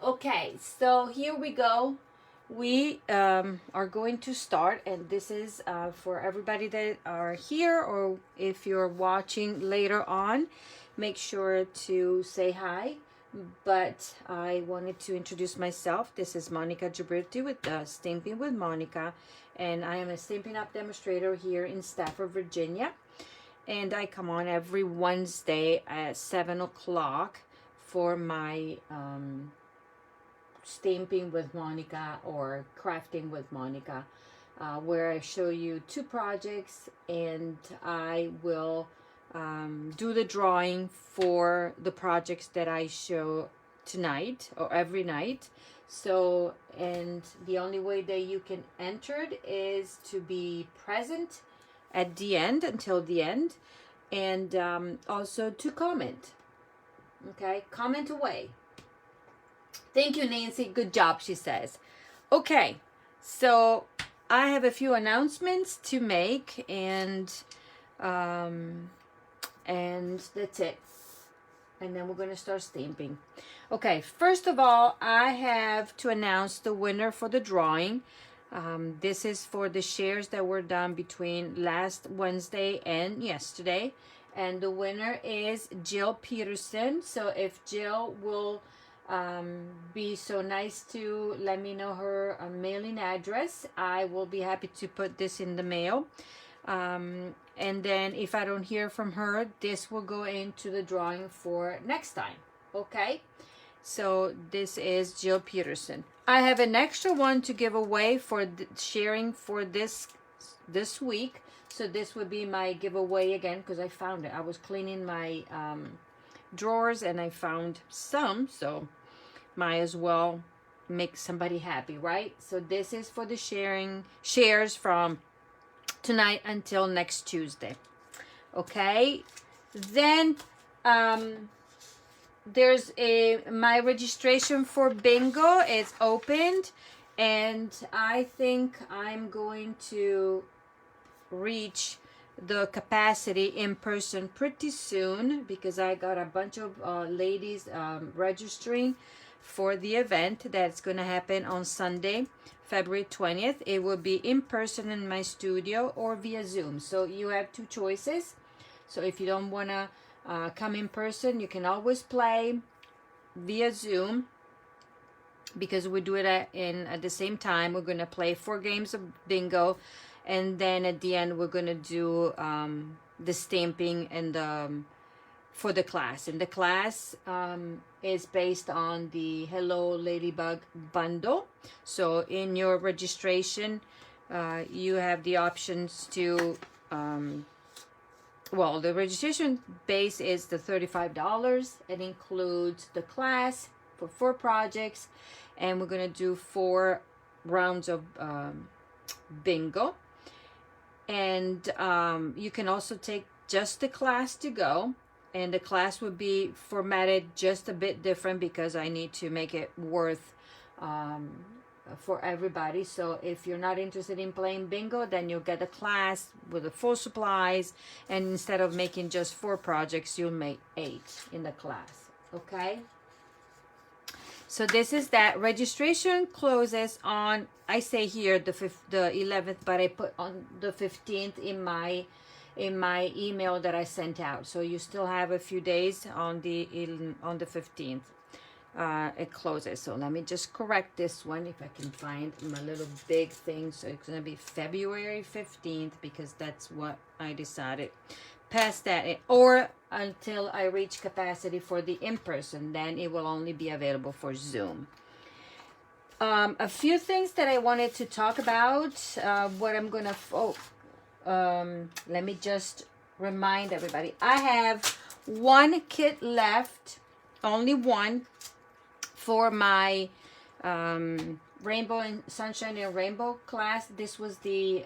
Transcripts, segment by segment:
Okay, so here we go. We are going to start, and this is for everybody that are here, or if you're watching later on, make sure to say hi. But I wanted to introduce myself. This is Monica Gibberti with Stamping with Monica, and I am a Stampin' Up! Demonstrator here in Stafford, Virginia. And I come on every Wednesday at 7 o'clock for my Stamping with Monica or Crafting with Monica, where I show you 2 projects, and I will do the drawing for the projects that I show tonight or every night. So, and the only way that you can enter it is to be present at the end, until the end, and also to comment. Okay, comment away. Thank you, Nancy. Good job, she says. Okay, so I have a few announcements to make, and that's it. And then we're going to start stamping. Okay, first of all, I have to announce the winner for the drawing. This is for the shares that were done between last Wednesday and yesterday. And the winner is Jill Peterson. So if Jill will be so nice to let me know her mailing address, I will be happy to put this in the mail. And then if I don't hear from her, this will go into the drawing for next time. Okay? So this is Jill Peterson. I have an extra one to give away for sharing for this week. So this would be my giveaway again, because I found it. I was cleaning my drawers and I found some, so might as well make somebody happy, right? So this is for the shares from tonight until next Tuesday. Okay, then there's my registration for bingo is opened, and I think I'm going to reach the capacity in person pretty soon, because I got a bunch of ladies registering for the event that's going to happen on Sunday, February 20th. It will be in person in my studio or via Zoom. So you have 2 choices. So if you don't want to come in person, you can always play via Zoom, because we do it at the same time. We're going to play 4 games of bingo, and then at the end we're going to do the stamping and for the class. And the class is based on the Hello Ladybug bundle. So in your registration, you have the options to well, the registration base is the $35. It includes the class for 4 projects, and we're going to do 4 rounds of bingo. And you can also take just the class to go, and the class would be formatted just a bit different because I need to make it worth for everybody. So if you're not interested in playing bingo, then you'll get a class with the full supplies, and instead of making just 4 projects, you'll make 8 in the class. Okay, so this is that. Registration closes on, I say here the 11th, but I put on the 15th in my email that I sent out. So you still have a few days on the 15th. It closes. So let me just correct this one if I can find my little big thing. So it's going to be February 15th, because that's what I decided. Past that, or until I reach capacity for the in-person, then it will only be available for Zoom. A few things that I wanted to talk about. What I'm going to... let me just remind everybody. I have 1 kit left. Only 1. For my Rainbow and Sunshine and Rainbow class. This was the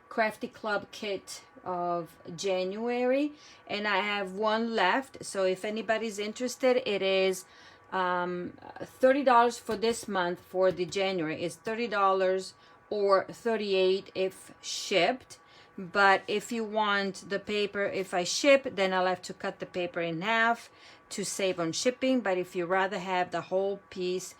Crafty Club kit of January, and I have 1 left. So if anybody's interested, it is $30 for this month. For the January is $30 or $38 if shipped. But if you want the paper, if I ship, then I'll have to cut the paper in half to save on shipping, but if you rather have the whole piece,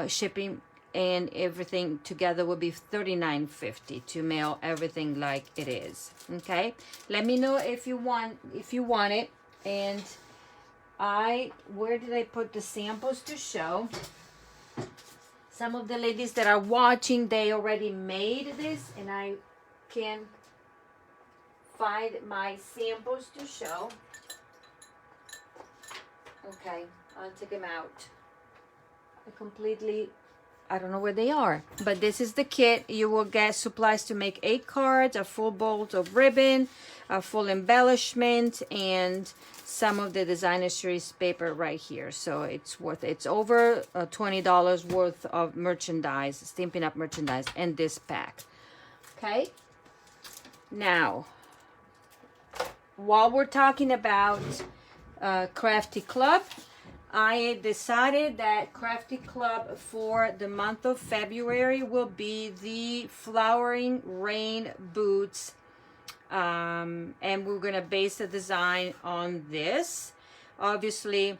shipping and everything together will be $39.50 to mail everything like it is. Okay, let me know if you want it. And where did I put the samples to show? Some of the ladies that are watching, they already made this, and I can find my samples to show. Okay, I'll take them out. I don't know where they are, but this is the kit. You will get supplies to make 8 cards, a full bolt of ribbon, a full embellishment, and some of the designer series paper right here. So it's over $20 worth of merchandise, Stampin' Up merchandise in this pack. Okay, now while we're talking about Crafty Club, I decided that Crafty Club for the month of February will be the Flowering Rain boots. And we're going to base the design on this. Obviously,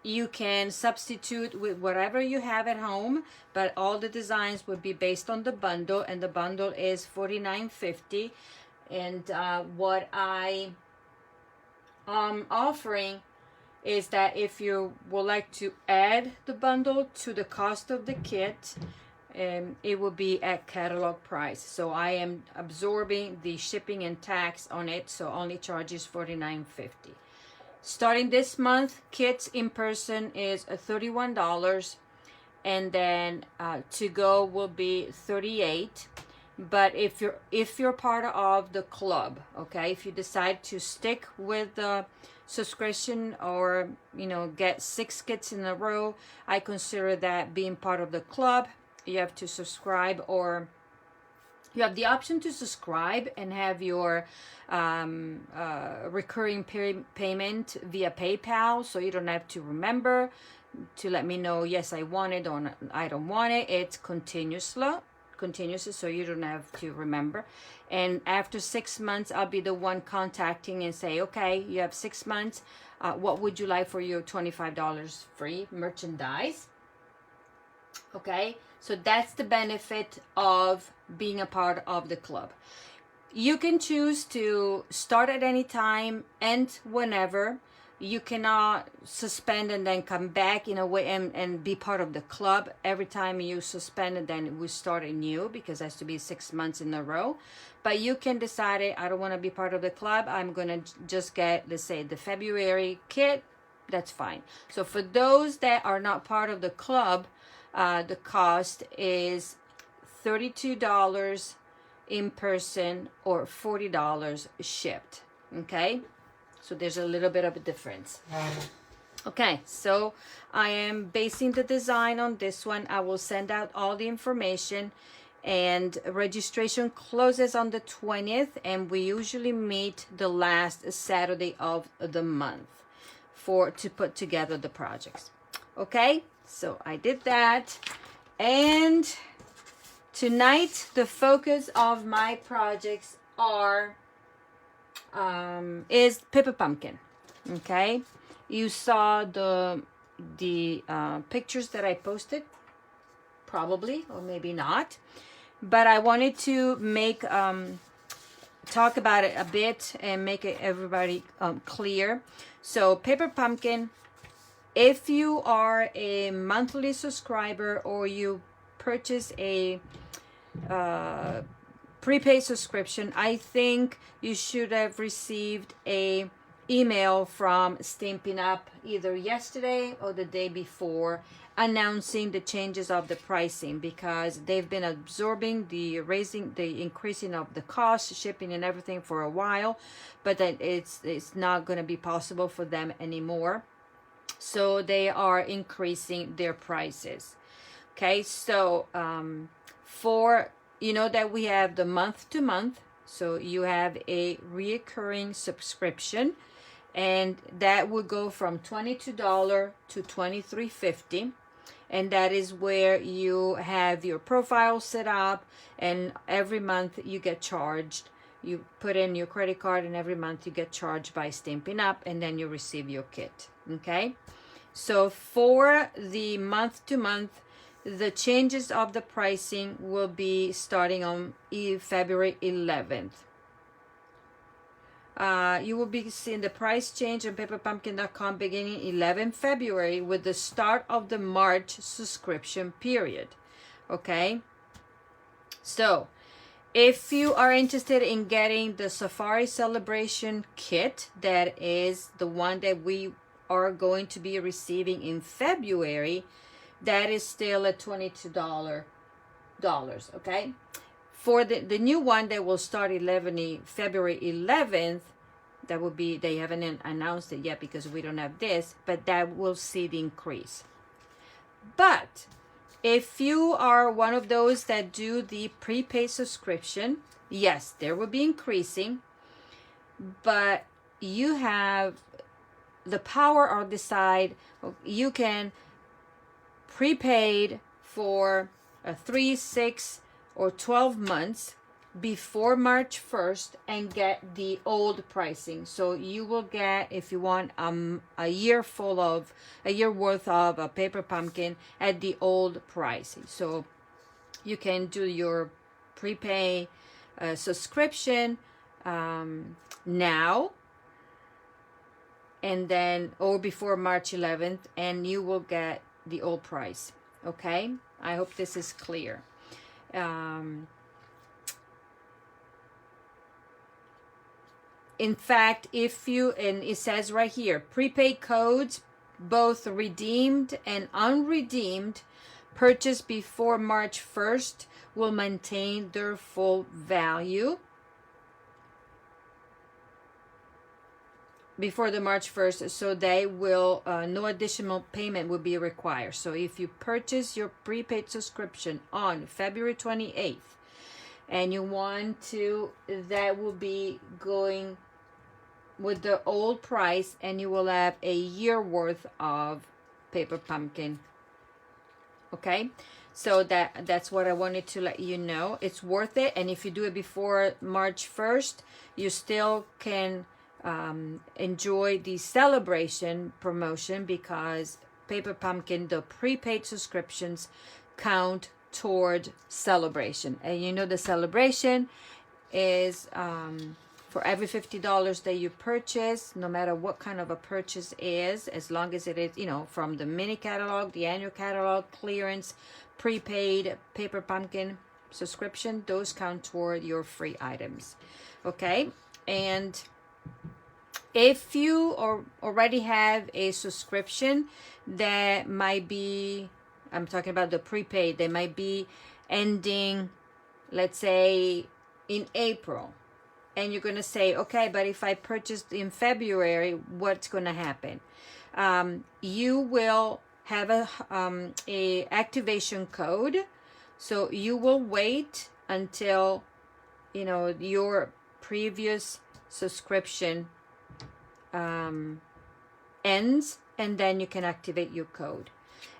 you can substitute with whatever you have at home, but all the designs would be based on the bundle, and the bundle is $49.50. And what I am offering is that if you would like to add the bundle to the cost of the kit, it will be at catalog price. So I am absorbing the shipping and tax on it, so only charges $49.50. Starting this month, kits in person is $31, and then to go will be $38. But if you're part of the club, okay, if you decide to stick with the subscription, or get 6 kits in a row, I consider that being part of the club. You have to subscribe, or you have the option to subscribe and have your recurring payment via PayPal, so you don't have to remember to let me know, yes, I want it, or I don't want it. It's continuously, so you don't have to remember. And after 6 months, I'll be the one contacting and say, okay, you have 6 months. What would you like for your $25 free merchandise? Okay, so that's the benefit of being a part of the club. You can choose to start at any time, end whenever. You cannot suspend and then come back in a way and be part of the club. Every time you suspend, and then we start anew, because it has to be 6 months in a row. But you can decide, I don't want to be part of the club. I'm going to just get, let's say, the February kit. That's fine. So for those that are not part of the club, the cost is $32 in person or $40 shipped. Okay, so there's a little bit of a difference. Okay, so I am basing the design on this one. I will send out all the information, and registration closes on the 20th, and we usually meet the last Saturday of the month to put together the projects. Okay, so I did that, and tonight the focus of my projects is Paper Pumpkin. Okay, you saw the pictures that I posted, probably, or maybe not, but I wanted to make talk about it a bit and make it everybody clear. So Paper Pumpkin, if you are a monthly subscriber or you purchase a prepaid subscription, I think you should have received a email from Stampin' Up either yesterday or the day before, announcing the changes of the pricing, because they've been absorbing the increasing of the cost, shipping and everything for a while, but that it's not going to be possible for them anymore. So they are increasing their prices. Okay, so for that we have the month to month, so you have a reoccurring subscription, and that would go from $22 to $23.50, and that is where you have your profile set up, and every month you get charged You put in your credit card, and every month you get charged by Stampin' Up, and then you receive your kit. Okay, so for the month to month, the changes of the pricing will be starting on February 11th. You will be seeing the price change on paperpumpkin.com beginning 11 February with the start of the March subscription period. Okay, so if you are interested in getting the Safari Celebration Kit, that is the one that we are going to be receiving in February, that is still at $22. Okay, for the new one that will start February 11th, that will be, they haven't announced it yet because we don't have this, but that will see the increase. But if you are one of those that do the prepaid subscription, yes, there will be increasing, but you have the power or decide you can prepaid for 3, 6, or 12 months before March 1st and get the old pricing. So you will get, if you want, a year worth of a paper pumpkin at the old pricing. So you can do your prepay subscription now, and then, or before March 11th, and you will get the old price. Okay, I hope this is clear. In fact, if you, and it says right here, prepaid codes, both redeemed and unredeemed, purchased before March 1st will maintain their full value before the March 1st, so they will, no additional payment will be required. So if you purchase your prepaid subscription on February 28th and you want to, that will be going with the old price, and you will have a year worth of paper pumpkin. Okay, so that's what I wanted to let you know. It's worth it, and if you do it before March 1st, you still can enjoy the celebration promotion, because paper pumpkin, the prepaid subscriptions, count toward celebration. And you know the celebration is for every $50 that you purchase, no matter what kind of a purchase is, as long as it is, you know, from the mini catalog, the annual catalog, clearance, prepaid, paper pumpkin subscription, those count toward your free items. Okay, and if you already have a subscription that might be, I'm talking about the prepaid, they might be ending, let's say, in April. And you're going to say, okay, but if I purchased in February, what's going to happen? You will have a activation code. So you will wait until, you know, your previous subscription ends, and then you can activate your code.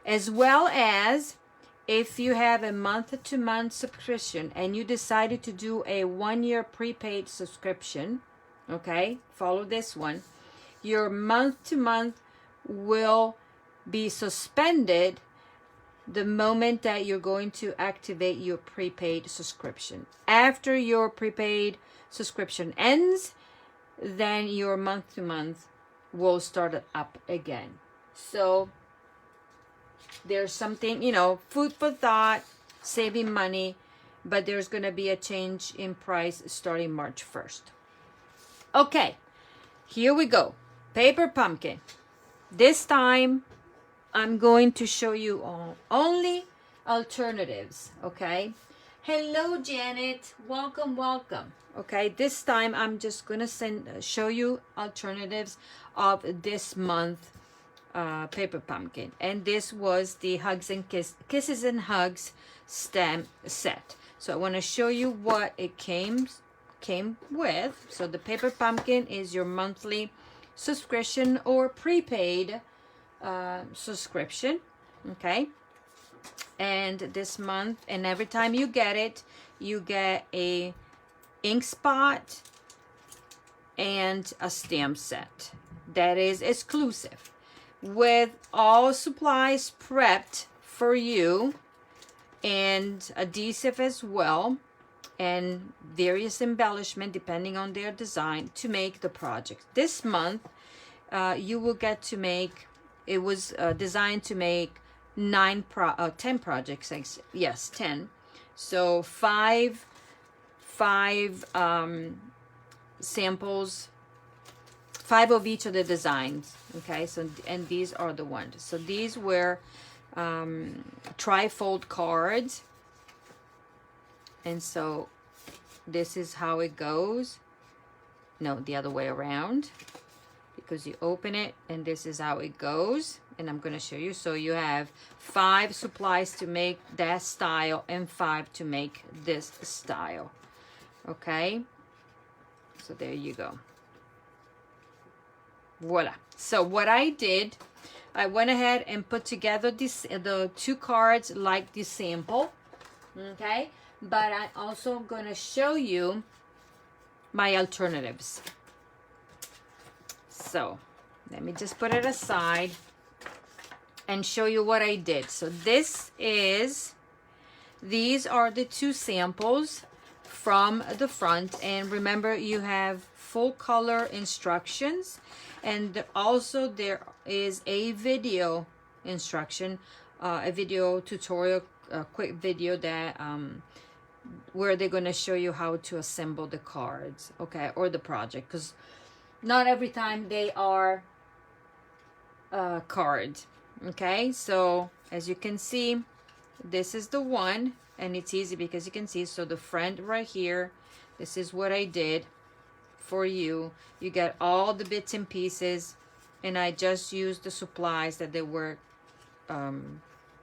As well as, if you have a month-to-month subscription and you decided to do a 1-year prepaid subscription, okay, follow this one, your month-to-month will be suspended the moment that you're going to activate your prepaid subscription. After your prepaid subscription ends, then your month-to-month will start up again. So there's something, you know, food for thought, saving money, but there's going to be a change in price starting March 1st. Okay, here we go. Paper pumpkin. This time, I'm going to show you only alternatives, okay? Hello, Janet. Welcome, welcome. Okay, this time I'm just going to show you alternatives of this month paper pumpkin, and this was the Hugs and Kisses and Hugs stamp set. So I want to show you what it came with. So the paper pumpkin is your monthly subscription or prepaid subscription, okay? And this month, and every time you get it, you get a ink spot and a stamp set that is exclusive, with all supplies prepped for you, and adhesive as well, and various embellishment depending on their design to make the project. This month you will get to make, it was designed to make 10 projects. Yes, 10. So five samples, 5 of each of the designs. Okay, so, and these are the ones. So these were trifold cards, and so this is how it goes. No, the other way around, because you open it and this is how it goes, and I'm going to show you. So you have 5 supplies to make that style and 5 to make this style. Okay, so there you go. Voila. So what I did, I went ahead and put together the 2 cards like the sample. Okay, but I'm also going to show you my alternatives. So let me just put it aside and show you what I did. So these are the 2 samples from the front, and remember, you have full color instructions, and also there is a video instruction, a video tutorial, a quick video that where they're going to show you how to assemble the cards, okay, or the project, because not every time they are cards. Okay, so as you can see, this is the one, and it's easy because you can see, so the front right here, this is what I did for you. You get all the bits and pieces, and I just used the supplies that they were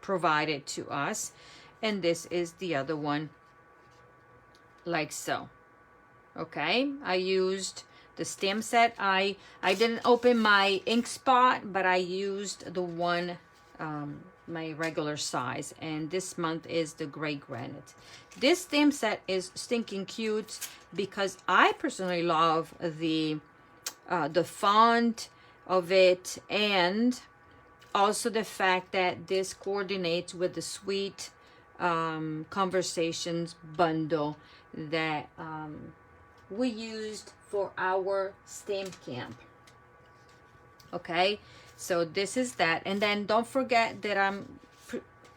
provided to us. And this is the other one, like so. Okay, I used the stamp set. I didn't open my ink spot, but I used the one my regular size, and this month is the gray granite. This stamp set is stinking cute because I personally love the font of it, and also the fact that this coordinates with the Sweet Conversations bundle that we used for our stamp camp. Okay, so this is that. And then don't forget that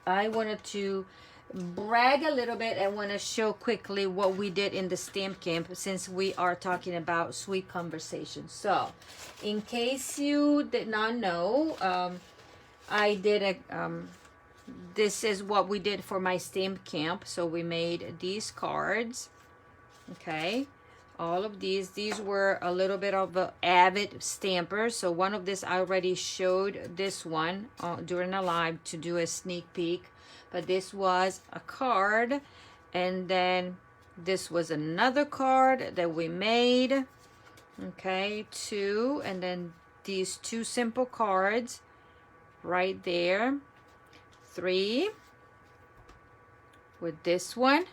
I wanted to brag a little bit. I want to show quickly what we did in the stamp camp, since we are talking about Sweet Conversations. So in case you did not know, I did this is what we did for my stamp camp. So we made these cards. Okay, all of these were a little bit of an avid stamper. So one of this, I already showed this one during a live to do a sneak peek, but this was a card, and then this was another card that we made. Okay, 2, and then these 2 simple cards right there, 3 with this one,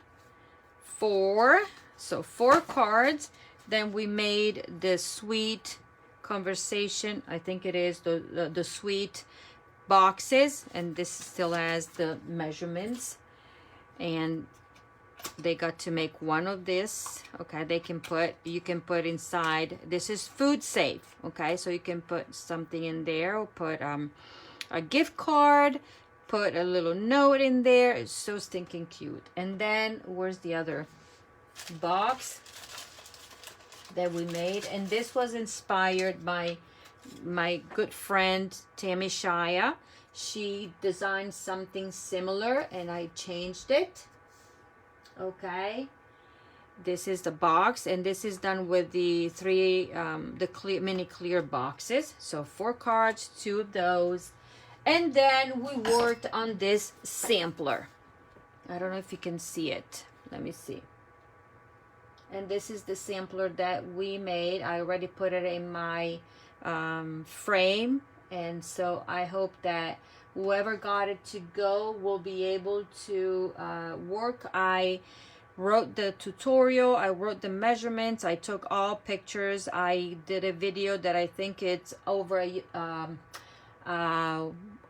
4. So 4 cards. Then we made the Sweet Conversation, I think it is the sweet boxes, and this still has the measurements, and they got to make one of this. Okay, you can put inside, this is food safe. Okay, so you can put something in there, or put a gift card, put a little note in there. It's so stinking cute. And then where's the other box that we made? And this was inspired by my good friend Tammy Shia. She designed something similar and I changed it. Okay, this is the box, and this is done with the 3 the mini clear boxes. So 4 cards, 2 of those. And then we worked on this sampler. I don't know if you can see it. Let me see. And this is the sampler that we made. I already put it in my frame, and so I hope that whoever got it to go will be able to work. I wrote the tutorial, I wrote the measurements, I took all pictures, I did a video that I think it's over an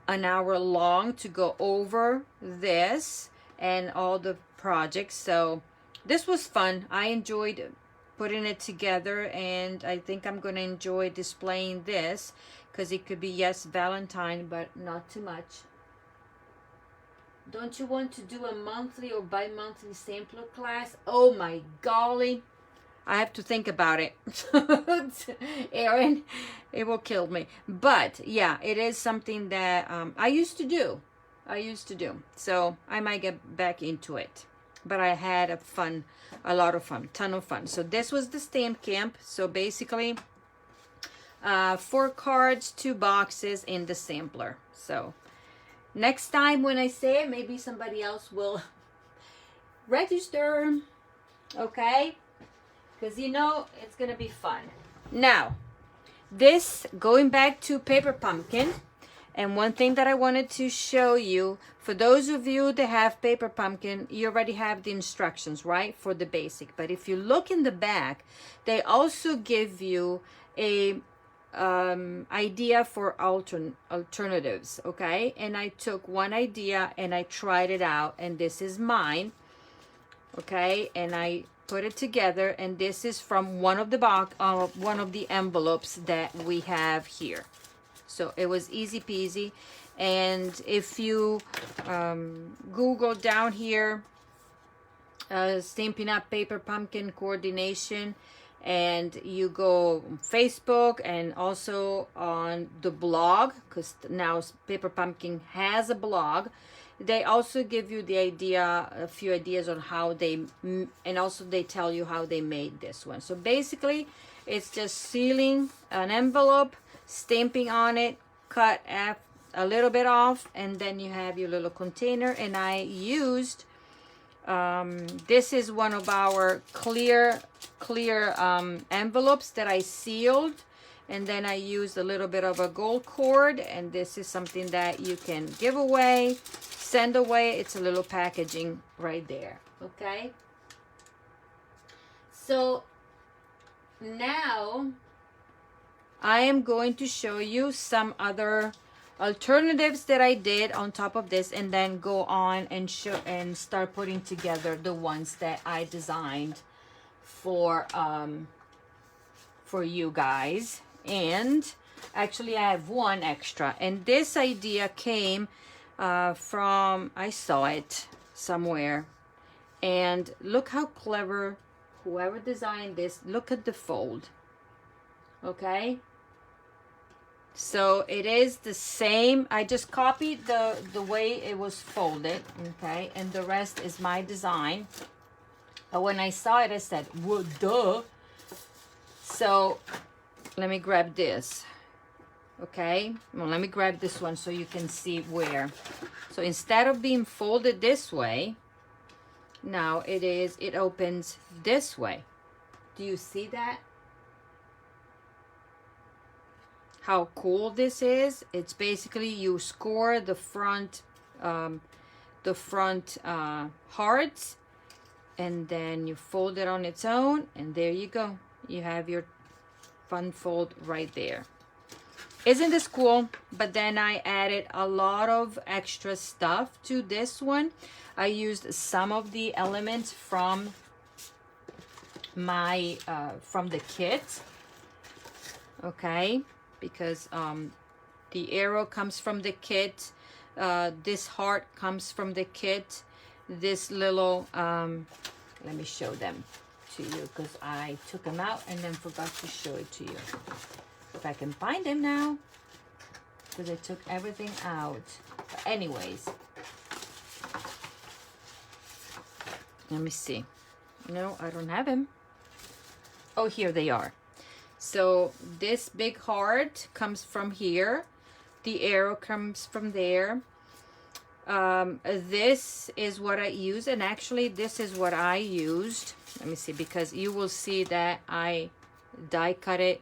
hour long to go over this and all the projects. So this was fun. I enjoyed putting it together, and I think I'm going to enjoy displaying this because it could be, yes, Valentine, but not too much. Don't you want to do a monthly or bi-monthly sampler class? Oh my golly. I have to think about it. Erin, it will kill me. But yeah, it is something that I used to do. So I might get back into it. But I had a lot of fun, ton of fun. So this was the stamp camp. So basically 4 cards, 2 boxes in the sampler. So next time when I say it, maybe somebody else will register, okay? Because you know it's gonna be fun. Now, this, going back to Paper Pumpkin, and one thing that I wanted to show you, for those of you that have Paper Pumpkin, you already have the instructions, right, for the basic. But if you look in the back, they also give you a idea for alternatives, okay? And I took one idea and I tried it out, and this is mine, okay? And I put it together, and this is from one of the envelopes that we have here. So it was easy peasy. And if you Google down here, Stampin' Up! Paper Pumpkin Coordination, and you go on Facebook and also on the blog, because now Paper Pumpkin has a blog. They also give you the idea, a few ideas on how they, and also they tell you how they made this one. So basically, it's just sealing an envelope, stamping on it, cut a little bit off, and then you have your little container. And I used, this is one of our clear envelopes that I sealed, and then I used a little bit of a gold cord, and this is something that you can give away, send away. It's a little packaging right there, okay? So now I am going to show you some other alternatives that I did on top of this, and then go on and show and start putting together the ones that I designed for you guys. And actually I have one extra, and this idea came from, I saw it somewhere, and look how clever whoever designed this. Look at the fold, okay? So it is the same. I just copied the way it was folded, okay? And the rest is my design. But when I saw it, I said, well, duh. So let me grab this, okay? Well, let me grab this one so you can see where. So instead of being folded this way, now it opens this way. Do you see that? How cool this is. It's basically you score the front hearts, and then you fold it on its own, and there you go. You have your fun fold right there. Isn't this cool? But then I added a lot of extra stuff to this one. I used some of the elements from my from the kit, okay? Because the arrow comes from the kit, this heart comes from the kit, this little let me show them to you, because I took them out and then forgot to show it to you. If I can find them now, because I took everything out. But anyways, let me see. No, I don't have them. Oh, here they are. So this big heart comes from here. The arrow comes from there. This is what I use, and actually this is what I used. Let me see, because you will see that I die cut it,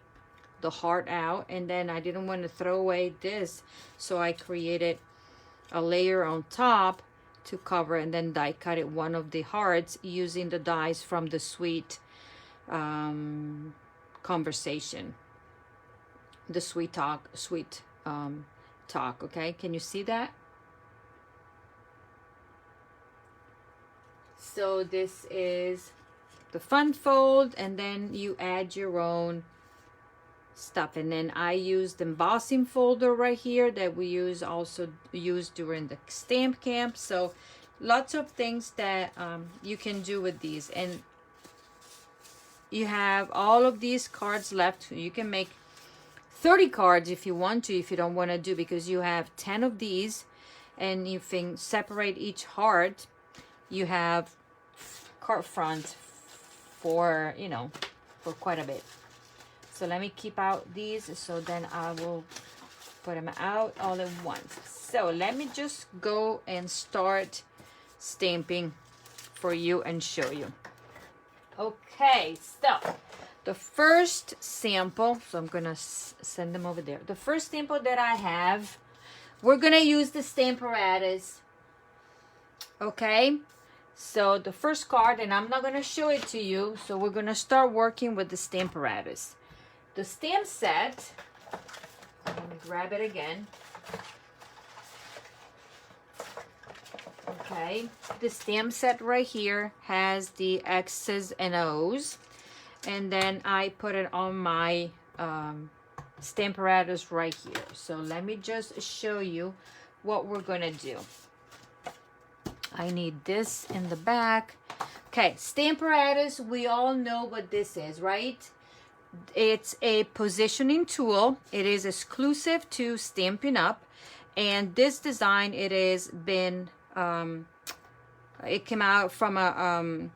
the heart out, and then I didn't want to throw away this, so I created a layer on top to cover, and then die cut it one of the hearts using the dies from the sweet conversation, the sweet talk, okay? Can you see that? So this is the fun fold, and then you add your own stuff. And then I used the embossing folder right here that we also use during the stamp camp. So lots of things that you can do with these. And you have all of these cards left. You can make 30 cards if you want to, if you don't want to do, because you have 10 of these, and you can separate each heart. You have card front for, you know, for quite a bit. So let me keep out these, so then I will put them out all at once. So let me just go and start stamping for you and show you. Okay, so the first sample, so I'm gonna send them over there. The first sample that I have, we're gonna use the Stamparatus. Okay, so the first card, and I'm not gonna show it to you, so we're gonna start working with the Stamparatus. The stamp set, let me grab it again. Okay, the stamp set right here has the X's and O's, and then I put it on my Stamparatus right here. So let me just show you what we're gonna do. I need this in the back. Okay, Stamparatus, we all know what this is, right? It's a positioning tool. It is exclusive to Stampin' Up, and this design, it has been it came out from a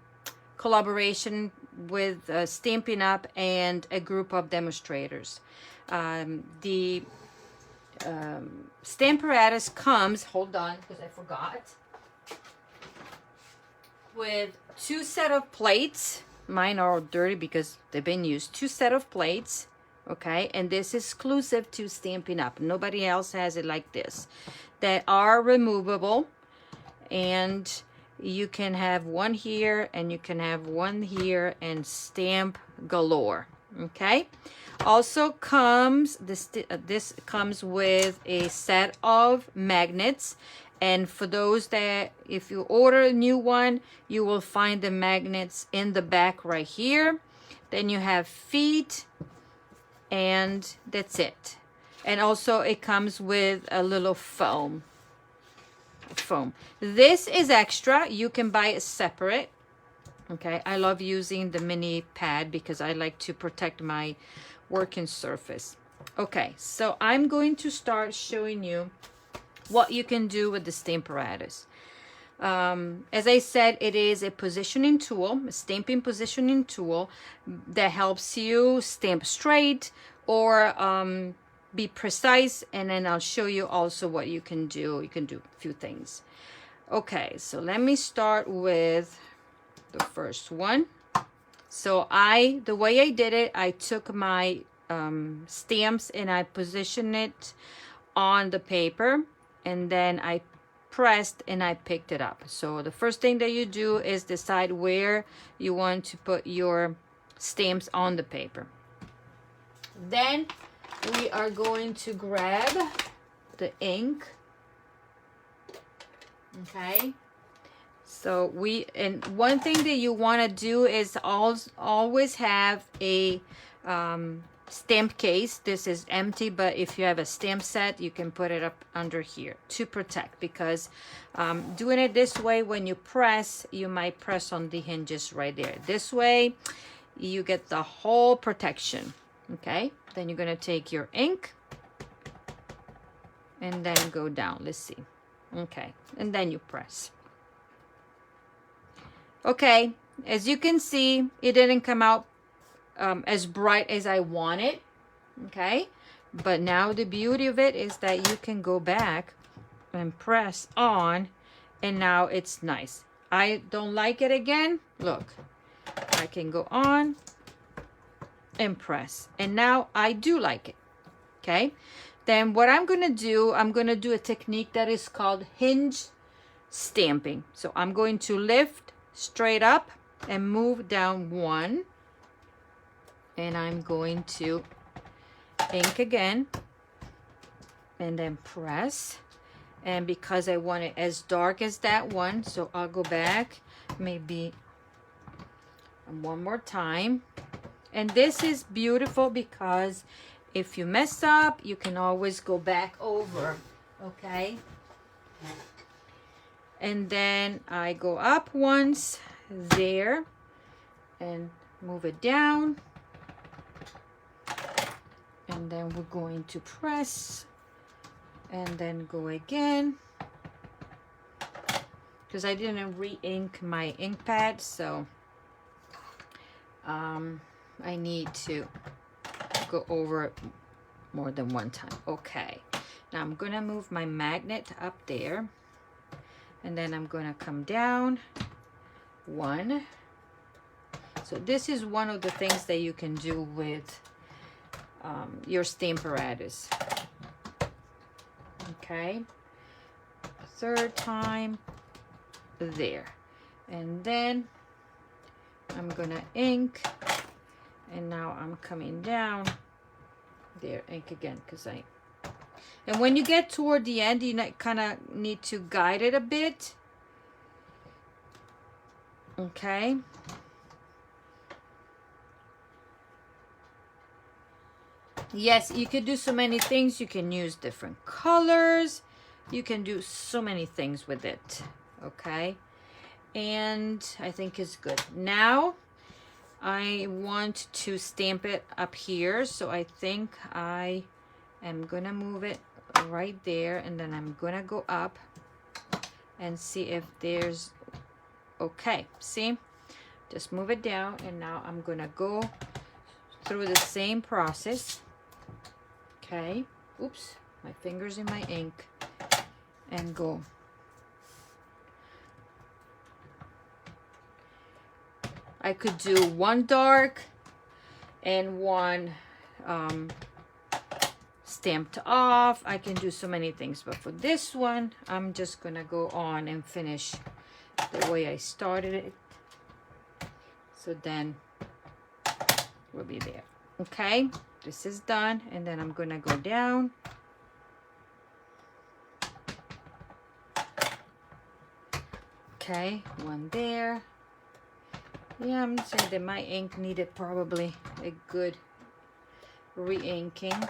collaboration with Stampin' Up and a group of demonstrators. The Stamparatus comes, hold on because I forgot, with 2 sets of plates. Mine are all dirty because they've been used. 2 sets of plates, okay? And this is exclusive to Stampin' Up. Nobody else has it like this. That are removable, and you can have one here, and you can have one here, and stamp galore, okay? Also comes, this comes with a set of magnets. And for those that, if you order a new one, you will find the magnets in the back right here. Then you have feet, and that's it. And also it comes with a little foam. This is extra. You can buy it separate. Okay, I love using the mini pad because I like to protect my working surface. Okay, so I'm going to start showing you what you can do with the Stamparatus. As I said, it is a positioning tool, a stamping positioning tool that helps you stamp straight or be precise, and then I'll show you also what you can do. You can do a few things. Okay, so let me start with the first one. So the way I did it, I took my stamps and I positioned it on the paper, and then I pressed and I picked it up. So the first thing that you do is decide where you want to put your stamps on the paper. Then we are going to grab the ink. Okay, so and one thing that you want to do is always have a stamp case. This is empty, but if you have a stamp set, you can put it up under here to protect, because doing it this way, when you press, you might press on the hinges right there. This way you get the whole protection. Okay, then you're going to take your ink and then go down. Let's see. Okay, and then you press. Okay, as you can see, it didn't come out as bright as I wanted. Okay, but now the beauty of it is that you can go back and press on, and now it's nice. I don't like it again. Look, I can go on and press, and now I do like it. Okay, then what I'm gonna do a technique that is called Hinge stamping. So I'm going to lift straight up and move down 1, and I'm going to ink again and then press. And because I want it as dark as that one, so I'll go back maybe one more time. And this is beautiful because if you mess up, you can always go back over, okay? And then I go up once there and move it down. And then we're going to press and then go again. Because I didn't re-ink my ink pad, so I need to go over it more than one time. Okay, now I'm gonna move my magnet up there, and then I'm gonna come down 1. So this is one of the things that you can do with your Stamparatus. Okay, 3rd time there, and then I'm gonna ink, and now I'm coming down there, ink again, because and when you get toward the end, you kind of need to guide it a bit. Okay. Yes, you could do so many things. You can use different colors. You can do so many things with it. Okay. And I think it's good. Now I want to stamp it up here. So I think I am going to move it right there. And then I'm going to go up and see if there's... Okay. See? Just move it down. And now I'm going to go through the same process. Okay, oops, my fingers in my ink, and go. I could do one dark and one stamped off. I can do so many things, but for this one, I'm just gonna go on and finish the way I started it. So then we'll be there. Okay. This is done, and then I'm gonna go down. Okay, one there. Yeah, I'm saying that my ink needed probably a good re-inking.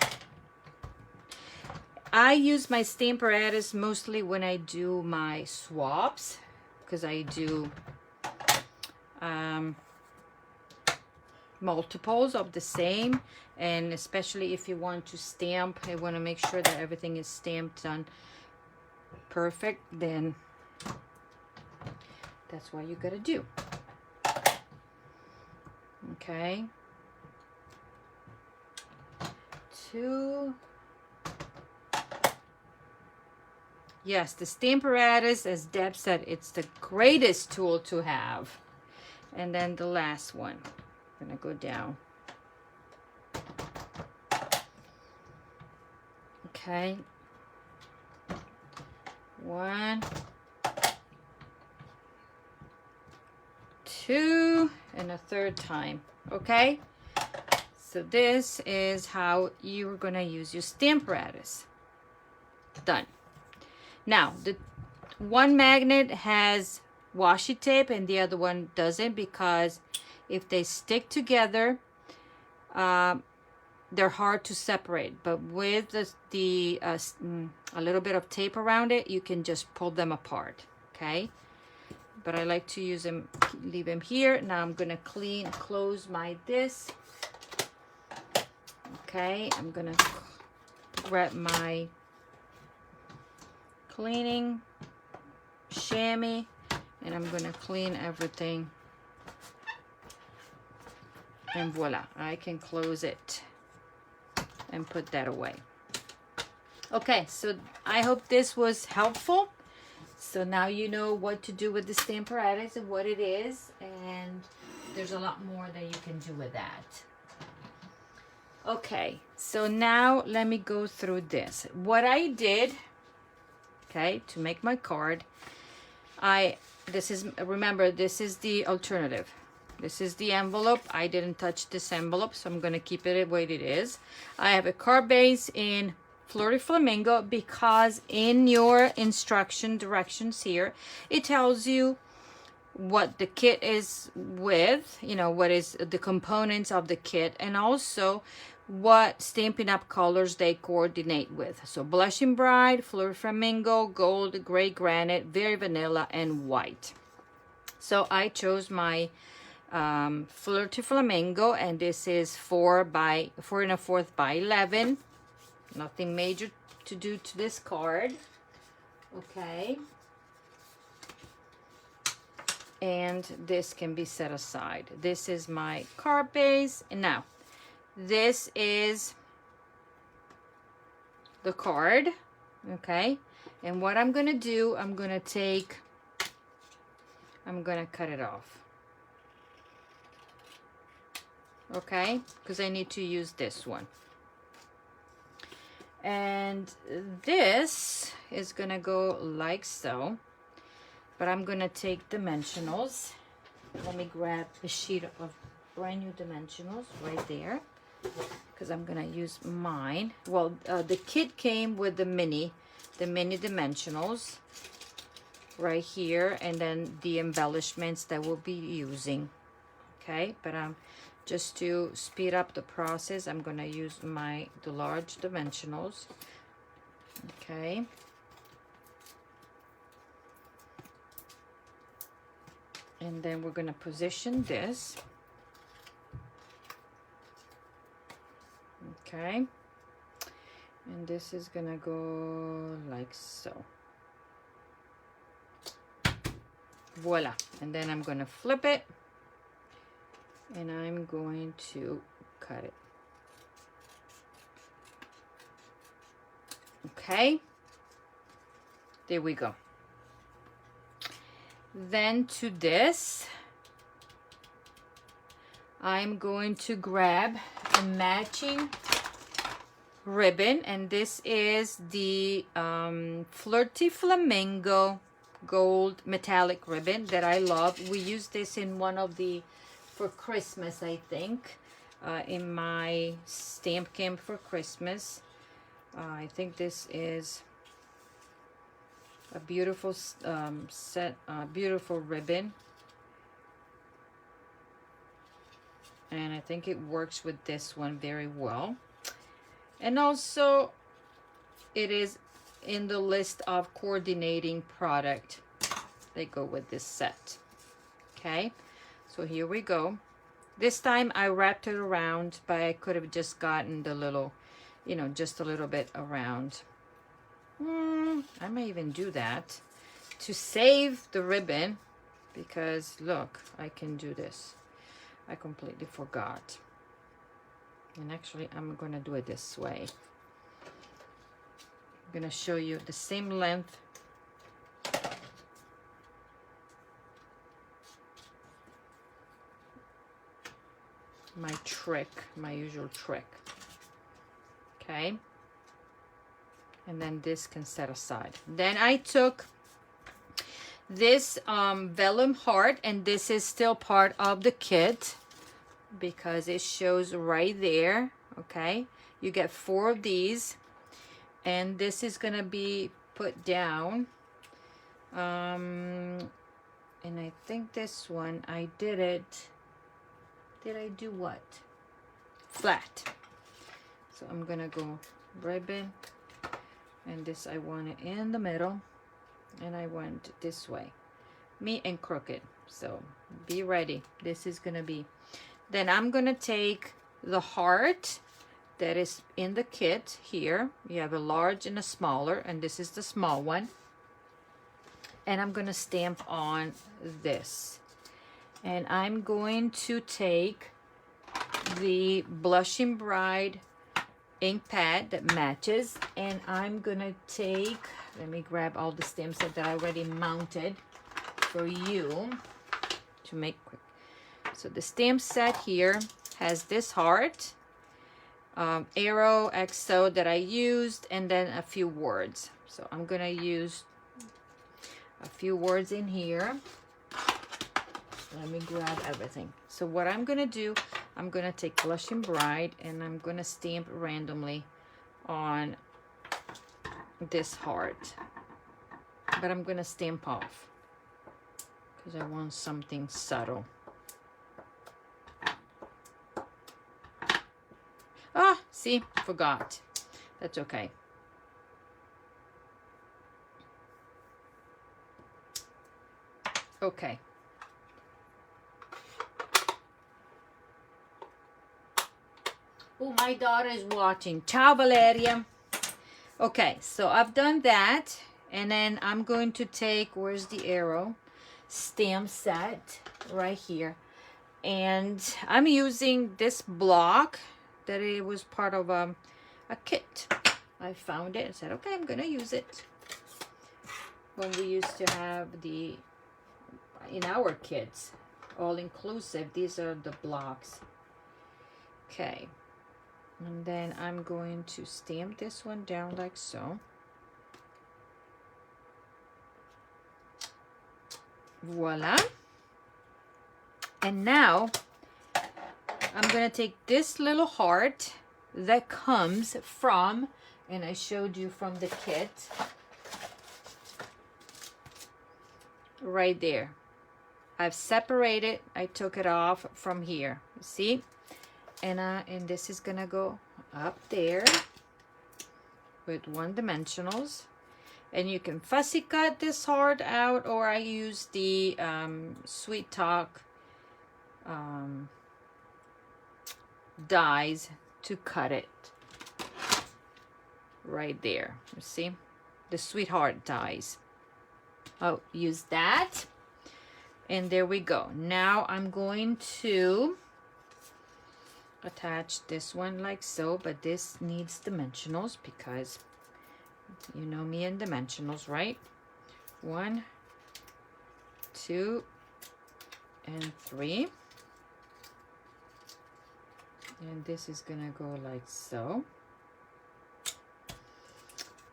I use my Stamparatus mostly when I do my swaps, because I do multiples of the same, and especially if you want to stamp, I want to make sure that everything is stamped on perfect, then that's what you gotta do. Okay, 2. Yes, the Stamparatus, as Deb said, it's the greatest tool to have. And then the last one, I'm gonna go down. Okay, 1, 2, and a 3rd time. Okay, so this is how you're gonna use your Stamparatus. Done. Now, the one magnet has washi tape and the other one doesn't, because if they stick together, they're hard to separate. But with a little bit of tape around it, you can just pull them apart. Okay, but I like to use them, leave them here. Now I'm gonna close my this. Okay, I'm gonna grab my cleaning chamois, and I'm gonna clean everything, and voila, I can close it and put that away. Okay, so I hope this was helpful. So now you know what to do with the Stamparatus and what it is, and there's a lot more that you can do with that. Okay, so now let me go through this. What I did, okay, to make my card, remember, this is the alternative. This is the envelope. I didn't touch this envelope, so I'm gonna keep it the way it is. I have a card base in Flirty Flamingo because in your instruction directions here, it tells you what the kit is with, you know, what is the components of the kit, and also what Stampin' Up colors they coordinate with. So Blushing Bride, Fleur Flamingo, Gold, Gray Granite, Very Vanilla, and White. So I chose my Flirty Flamingo, and this is 4 1/4 by 11. Nothing major to do to this card. Okay. And this can be set aside. This is my card base. And now, this is the card, okay? And what I'm gonna do, I'm gonna cut it off, okay? Because I need to use this one. And this is gonna go like so. But I'm gonna take dimensionals. Let me grab a sheet of brand new dimensionals right there, because I'm gonna use mine. Well, the kit came with the mini dimensionals right here, and then the embellishments that we'll be using. Okay, but just to speed up the process, I'm gonna use the large dimensionals. Okay. And then we're going to position this. Okay. And this is going to go like so. Voila. And then I'm going to flip it. And I'm going to cut it. Okay. There we go. Then to this, I'm going to grab a matching ribbon, and this is the Flirty Flamingo gold metallic ribbon that I love. We used this in one of for Christmas, I think, in my stamp camp for Christmas. I think this is a beautiful beautiful ribbon, and I think it works with this one very well. And also it is in the list of coordinating product they go with this set. Okay, so here we go. This time I wrapped it around, but I could have just gotten the little, you know, just a little bit around. I may even do that to save the ribbon, because look, I can do this. I completely forgot. And actually, I'm going to do it this way. I'm going to show you the same length. My trick, my usual trick. Okay. And then this can set aside. Then I took this Vellum Heart, and this is still part of the kit because it shows right there. Okay, you get 4 of these, and this is gonna be put down. And I think this one I did it. Did I do what? Flat. So I'm gonna go ribbon. And this, I want it in the middle, and I went this way, me and crooked. So be ready. This is gonna be. Then I'm gonna take the heart that is in the kit here. You have a large and a smaller, and this is the small one. And I'm gonna stamp on this. And I'm going to take the Blushing Bride ink pad that matches, and I'm gonna take, let me grab all the stamps that I already mounted for you to make quick. So the stamp set here has this heart, arrow, XO that I used, and then a few words. So I'm gonna use a few words in here. Let me grab everything. So what I'm gonna do, I'm gonna take Blushing Bright and I'm gonna stamp randomly on this heart, but I'm gonna stamp off because I want something subtle. Ah, see, forgot. That's okay. Okay. Oh, my daughter is watching. Ciao, Valeria. Okay, so I've done that, and then I'm going to take, where's the arrow? Stamp set right here. And I'm using this block that it was part of a kit. I found it and said, okay, I'm gonna use it. When we used to have the, in our kits, all inclusive, these are the blocks. Okay. And then I'm going to stamp this one down like so. Voila. And now I'm going to take this little heart that comes from, and I showed you from the kit, right there. I've separated, I took it off from here. You see? And this is gonna go up there with 1 dimensionals, and you can fussy cut this heart out, or I use the Sweet Talk dies to cut it right there. You see, the Sweetheart dies. I'll use that, and there we go. Now I'm going to attach this one like so, but this needs dimensionals because you know me and dimensionals, right? 1, 2, and 3. And this is gonna go like so.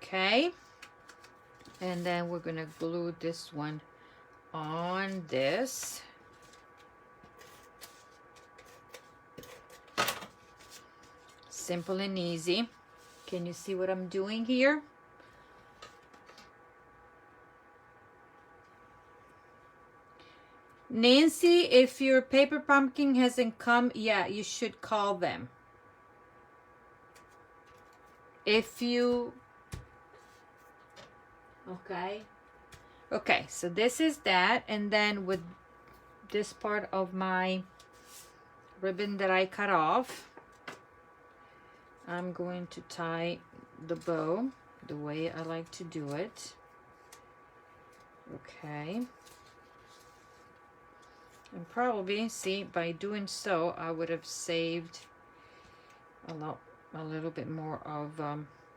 Okay. And then we're gonna glue this one on this. Simple and easy. Can you see what I'm doing here? Nancy, if your paper pumpkin hasn't come, yeah, you should call them. If you... Okay. Okay, so this is that. And then with this part of my ribbon that I cut off, I'm going to tie the bow the way I like to do it. Okay. And probably, see, by doing so, I would have saved a little bit more of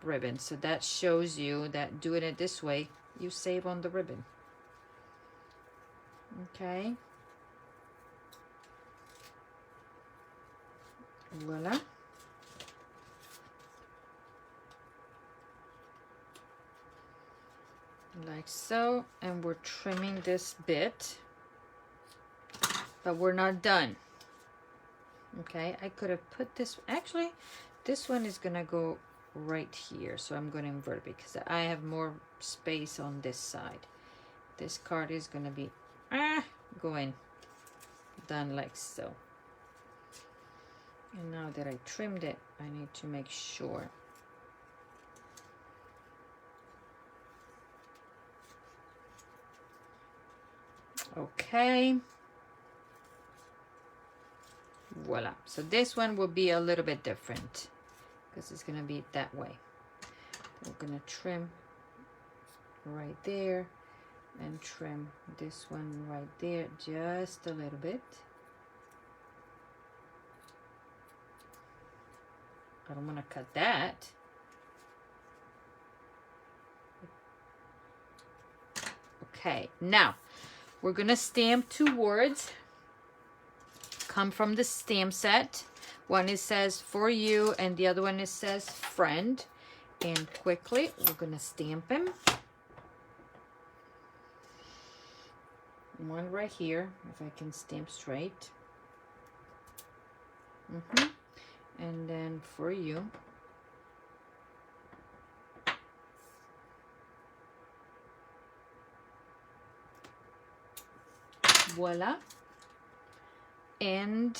ribbon. So that shows you that doing it this way, you save on the ribbon. Okay. Voila. Like so, and we're trimming this bit, but we're not done. Okay, I could have put this, actually this one is gonna go right here, so I'm gonna invert it because I have more space on this side. This card is gonna be going done like so. And now that I trimmed it, I need to make sure. Okay. Voila. So this one will be a little bit different because it's going to be that way. We're going to trim right there and trim this one right there just a little bit. I don't want to cut that. Okay, now we're gonna stamp 2 words. Come from the stamp set. One it says for you, and the other one it says friend. And quickly we're gonna stamp them. one right here, if I can stamp straight. And then for you, voila. And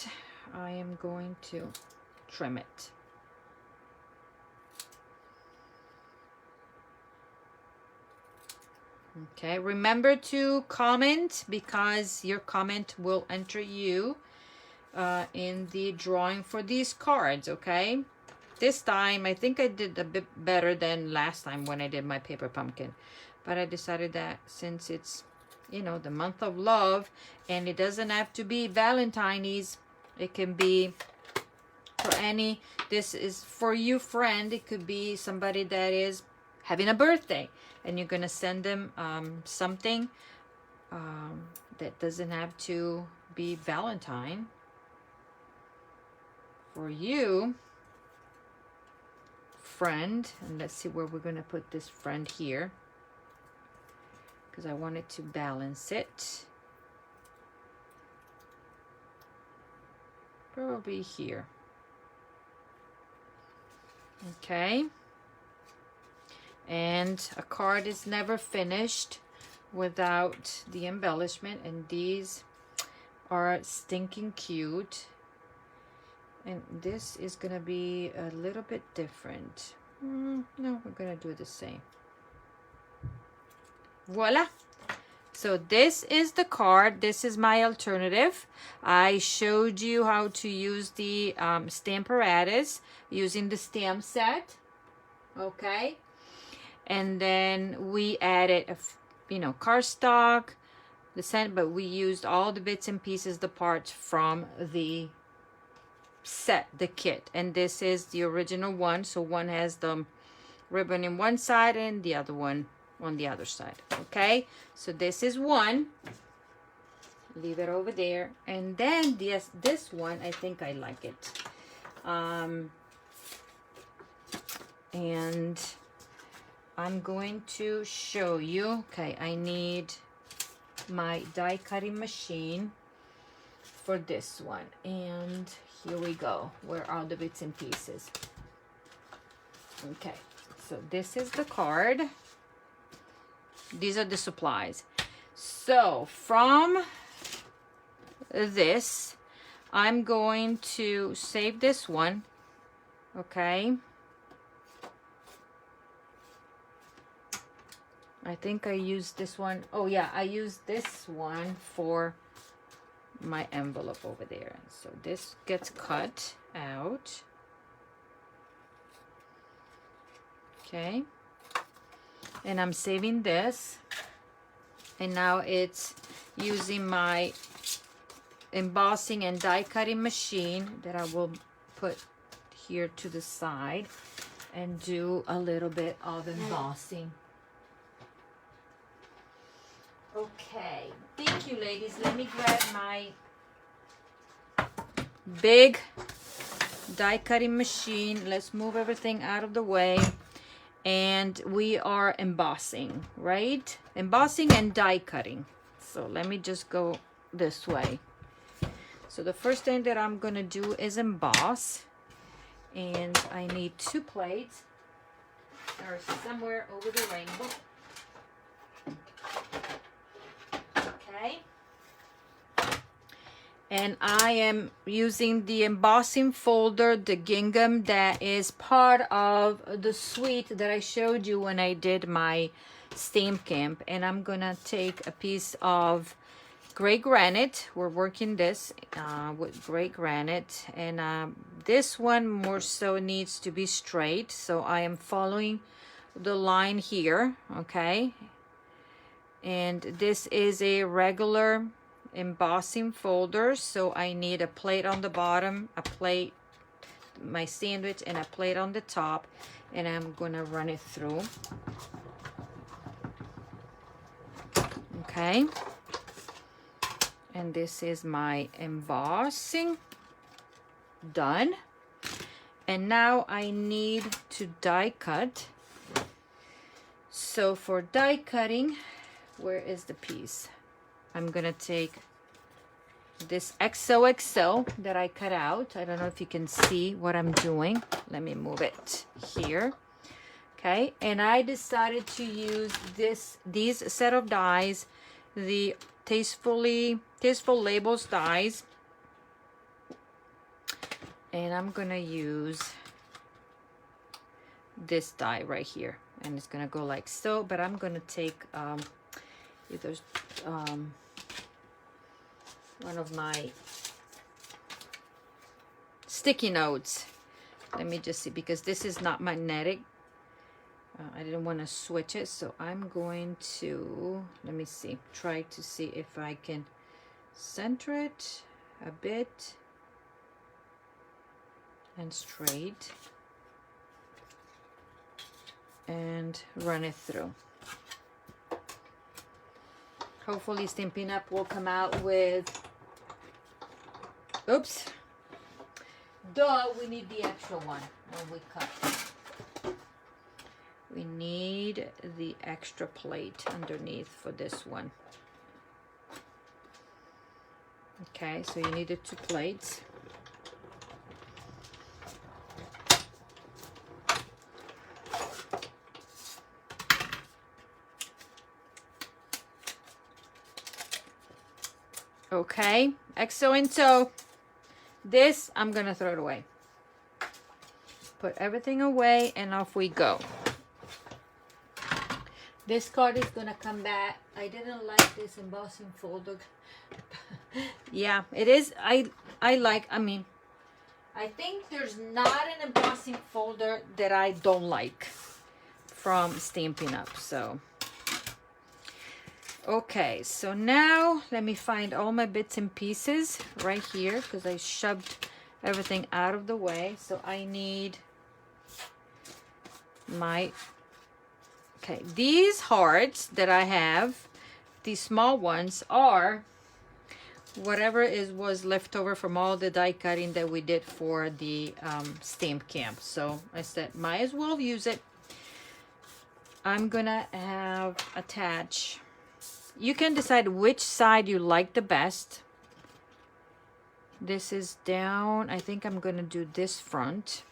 I am going to trim it. Okay, remember to comment, because your comment will enter you in the drawing for these cards. Okay, this time I think I did a bit better than last time when I did my paper pumpkin, but I decided that since it's, you know, the month of love, and it doesn't have to be Valentine's, it can be for any, this is for you friend, it could be somebody that is having a birthday and you're gonna send them something that doesn't have to be Valentine. For you friend, and let's see where we're gonna put this friend here, because I wanted to balance it. Probably here. Okay. And a card is never finished without the embellishment, and these are stinking cute. And this is gonna be a little bit different. No, we're gonna do the same. Voila. So this is the card. This is my alternative. I showed you how to use the Stamparatus using the stamp set. Okay. And then we added, you know, cardstock, the scent, but we used all the bits and pieces, the parts from the set, the kit. And this is the original one. So one has the ribbon in one side and the other one on the other side. Okay, so this is one. Leave it over there. And then this one, I think I like it. And I'm going to show you. Okay, I need my die cutting machine for this one. And here we go. Where are the bits and pieces? Okay, so this is the card. These are the supplies. So from this, I'm going to save this one. Okay. I think I used this one. Oh yeah, I used this one for my envelope over there. So this gets cut out. Okay. And I'm saving this. And now it's using my embossing and die cutting machine that I will put here to the side and do a little bit of embossing. Okay, thank you ladies. Let me grab my big die cutting machine. Let's move everything out of the way. And we are embossing, right? Embossing and die cutting. So let me just go this way. So the first thing that I'm gonna do is emboss. And I need 2 plates. They're somewhere over the rainbow. Okay. And I am using the embossing folder, the gingham, that is part of the suite that I showed you when I did my stamp camp. And I'm gonna take a piece of gray granite. We're working this with gray granite, and this one more so needs to be straight, so I am following the line here. Okay, and this is a regular embossing folder, so I need a plate on the bottom, a plate, my sandwich, and a plate on the top, and I'm gonna run it through. Okay, and this is my embossing done. And now I need to die cut. So for die cutting, where is the piece? I'm gonna take this XOXO that I cut out. I don't know if you can see what I'm doing. Let me move it here. Okay, and I decided to use these set of dies, the Tasteful Labels dies, and I'm gonna use this die right here, and it's gonna go like so. But I'm gonna take either one of my sticky notes. Let me just see, because this is not magnetic. I didn't want to switch it, so I'm going to, let me see, try to see if I can center it a bit and straight and run it through. Hopefully Stampin' Up will come out with, oops, duh, we need the extra one when we cut. We need the extra plate underneath for this one. Okay, so you need the 2 plates. Okay, XOXO. This, I'm gonna throw it away. Put everything away and off we go. This card is gonna come back. I didn't like this embossing folder. Yeah, it is. I think there's not an embossing folder that I don't like from Stampin' Up. So, okay, so now let me find all my bits and pieces right here, because I shoved everything out of the way. So I need my, okay, these hearts that I have, these small ones, are whatever was left over from all the die cutting that we did for the stamp camp. So I said, might as well use it. I'm gonna have attach, you can decide which side you like the best. This is down. I think I'm gonna do this front.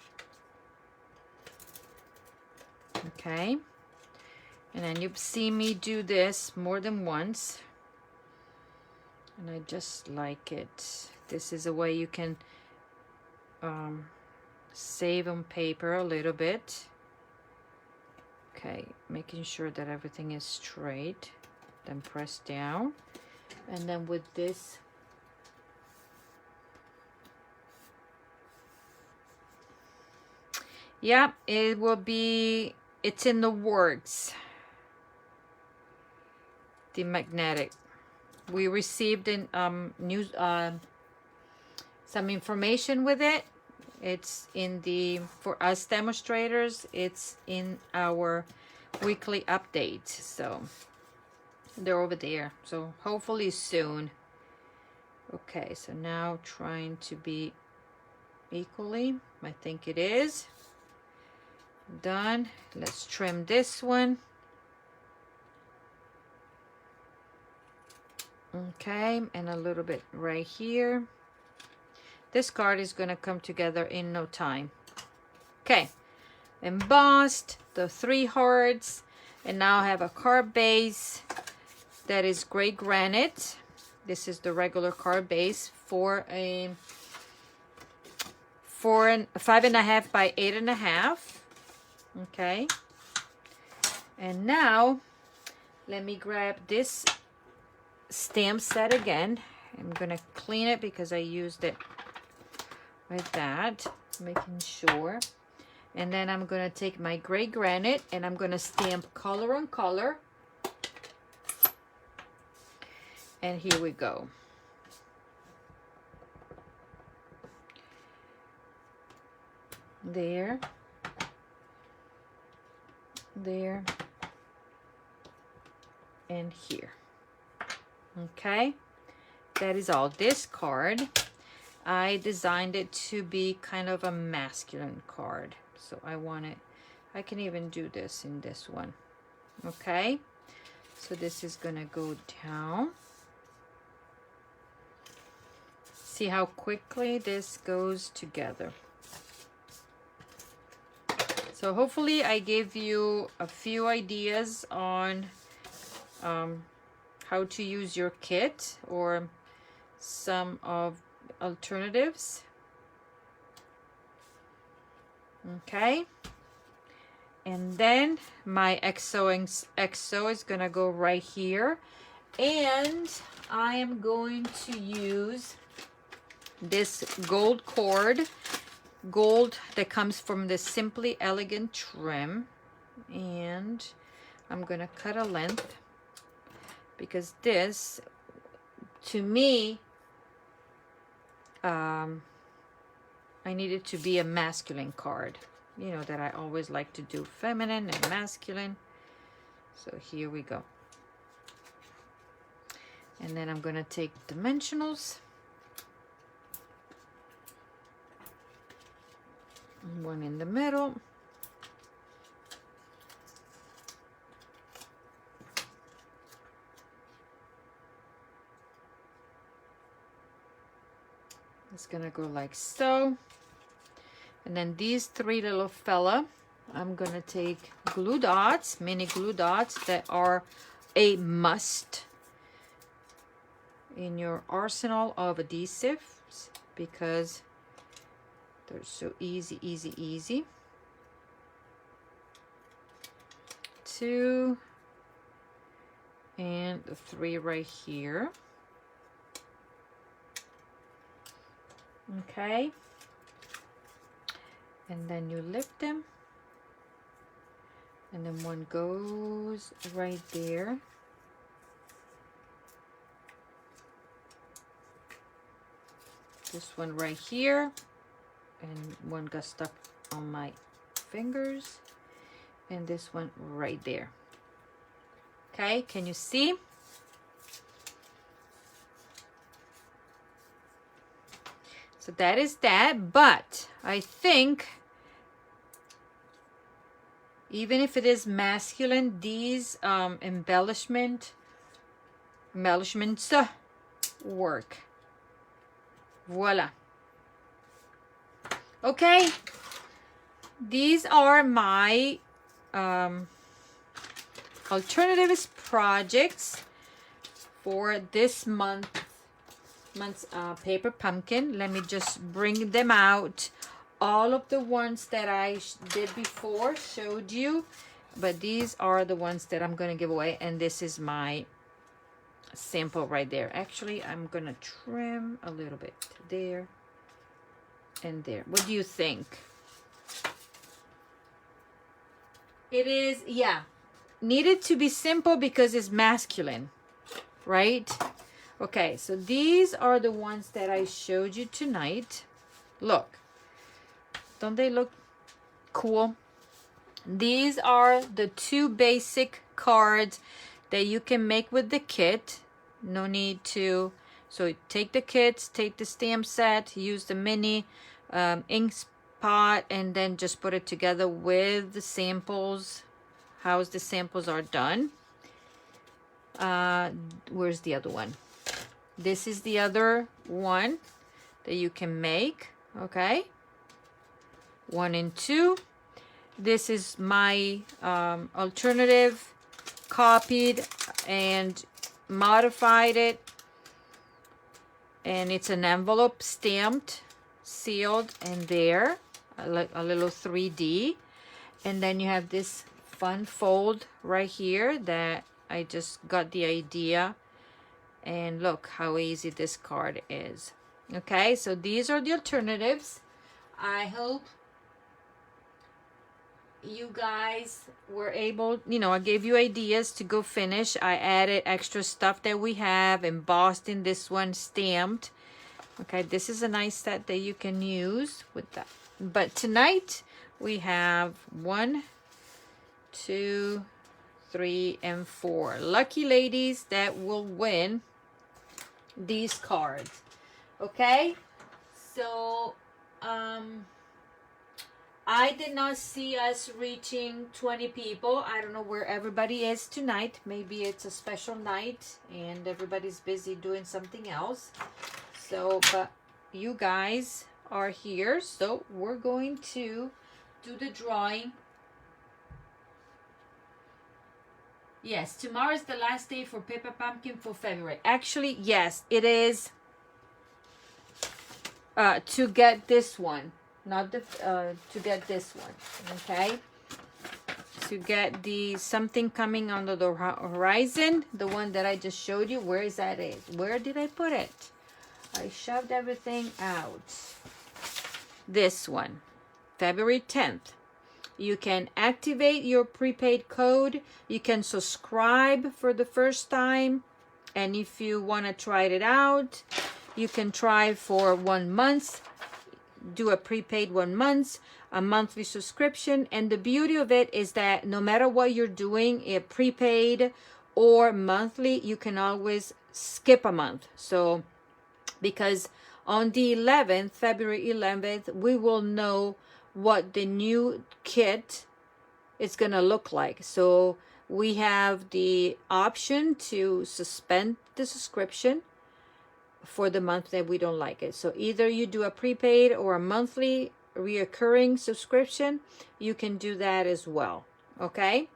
Okay, and then you've seen me do this more than once, and I just like it. This is a way you can save on paper a little bit. Okay, making sure that everything is straight, then press down, and then with this, yeah, it will be, it's in the works. The magnetic, we received in news some information with it. It's in the, for us demonstrators, it's in our weekly update. So they're over there, so hopefully soon. Okay, so now trying to be equally, I think it is done. Let's trim this one. Okay, and a little bit right here. This card is going to come together in no time. Okay, embossed the 3 hearts, and now I have a card base that is gray granite. This is the regular card base for a 5.5 by 8.5. Okay, and now let me grab this stamp set again. I'm gonna clean it because I used it like that, making sure. And then I'm gonna take my gray granite and I'm gonna stamp color on color. And here we go. There, there, and here. Okay, that is all. This card, I designed it to be kind of a masculine card, so I want it, I can even do this in this one. Okay, so this is gonna go down See how quickly this goes together. So hopefully I gave you a few ideas on how to use your kit or some of alternatives. Okay. And then my XO is gonna go right here. And I am going to use this gold cord, gold that comes from the Simply Elegant trim, and I'm gonna cut a length because this, to me, I need it to be a masculine card. You know that I always like to do feminine and masculine. So here we go. And then I'm gonna take dimensionals. One in the middle. It's gonna go like so. And then these three little fella, I'm gonna take glue dots, mini glue dots that are a must in your arsenal of adhesives because they're so easy, easy, easy. 2 and 3 right here. Okay. And then you lift them. And then one goes right there. This one right here. And one got stuck on my fingers. And this one right there. Okay, can you see? So that is that, but I think even if it is masculine, these embellishments work. Voila. Okay, these are my alternatives projects for this month's paper pumpkin. Let me just bring them out. All of the ones that I did before, showed you, but these are the ones that I'm going to give away, and this is my sample right there. Actually, I'm going to trim a little bit there and there. What do you think? It is, yeah, needed to be simple because it's masculine, right? Okay, so these are the ones that I showed you tonight. Look, don't they look cool? These are the 2 basic cards that you can make with the kit. No need to, so take the kits, take the stamp set, use the mini ink spot, and then just put it together with the samples, how the samples are done. Where's the other one? This is the other one that you can make, okay? 1 and 2. This is my alternative, copied and modified it, and it's an envelope stamped, sealed, and there a little 3D. And then you have this fun fold right here that I just got the idea, and look how easy this card is. Okay, so these are the alternatives. I hope you guys were able, you know, I gave you ideas to go finish. I added extra stuff that we have embossed in this one, stamped. Okay, this is a nice set that you can use with that. But tonight we have 1, 2, 3, and 4 lucky ladies that will win these cards. Okay, so I did not see us reaching 20 people. I don't know where everybody is tonight. Maybe it's a special night and everybody's busy doing something else. So, but you guys are here, so we're going to do the drawing. Yes, tomorrow is the last day for Paper Pumpkin for February. Actually, yes, it is to get this one. Not the, to get this one, okay? To get the something coming under the horizon, the one that I just showed you. Where is that? Where did I put it? I shoved everything out. This one, February 10th. You can activate your prepaid code. You can subscribe for the first time. And if you want to try it out, you can try for 1 month. Do a prepaid 1 month, a monthly subscription. And the beauty of it is that no matter what you're doing, a prepaid or monthly, you can always skip a month. So because on the 11th, February 11th, we will know what the new kit is going to look like. So we have the option to suspend the subscription for the month that we don't like it. So either you do a prepaid or a monthly reoccurring subscription, you can do that as well. Okay?